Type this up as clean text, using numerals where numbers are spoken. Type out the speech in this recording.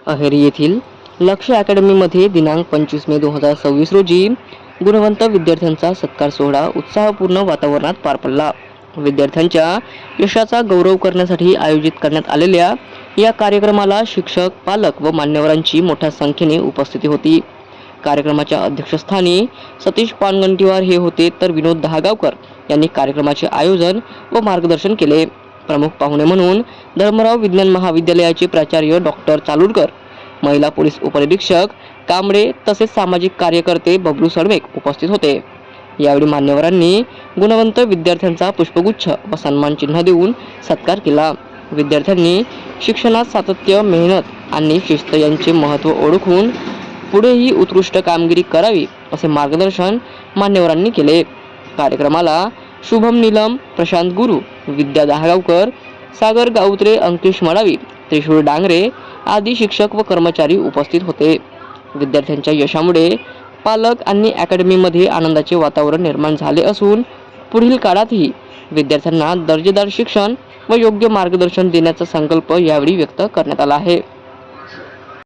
अहेरी येथील लक्ष अकॅडमीमध्ये दिनांक 25 मे 2026 रोजी गुणवंत विद्यार्थ्यांचा सत्कार सोहळा उत्साहपूर्ण वातावरणात पार पडला. विद्यार्थ्यांच्या यशाचा गौरव करण्यासाठी आयोजित करण्यात आलेल्या या कार्यक्रमाला शिक्षक, पालक व मान्यवरांची मोठ्या संख्येने उपस्थिती होती. कार्यक्रमाच्या अध्यक्षस्थानी सतीश पानगंटीवार हे होते, तर विनोद दहागावकर यांनी कार्यक्रमाचे आयोजन व मार्गदर्शन केले. प्रमुख पाहुणे म्हणून धर्मराव विज्ञान महाविद्यालयाचे प्राचार्य डॉक्टर चालुरकर, महिला पोलीस उपनिरीक्षक कांबळे तसेच सामाजिक कार्यकर्ते बबलू सडवेक उपस्थित होते. यावेळी मान्यवरांनी गुणवंत विद्यार्थ्यांचा पुष्पगुच्छ व सन्मान चिन्ह देऊन सत्कार केला. विद्यार्थ्यांनी शिक्षणात सातत्य, मेहनत आणि शिस्त यांचे महत्त्व ओळखून पुढेही उत्कृष्ट कामगिरी करावी असे मार्गदर्शन मान्यवरांनी केले. कार्यक्रमाला शुभम नीलम, प्रशांत गुरु, विद्या दहागावकर, सागर गावत्रे, अंकिश मडावी, त्रिशूळ डांगरे आदी शिक्षक व कर्मचारी उपस्थित होते. विद्यार्थ्यांच्या यशामुळे पालक आणि अकॅडमीमध्ये आनंदाचे वातावरण निर्माण झाले असून पुढील काळातही विद्यार्थ्यांना दर्जेदार शिक्षण व योग्य मार्गदर्शन देण्याचा संकल्प यावेळी व्यक्त करण्यात आला आहे.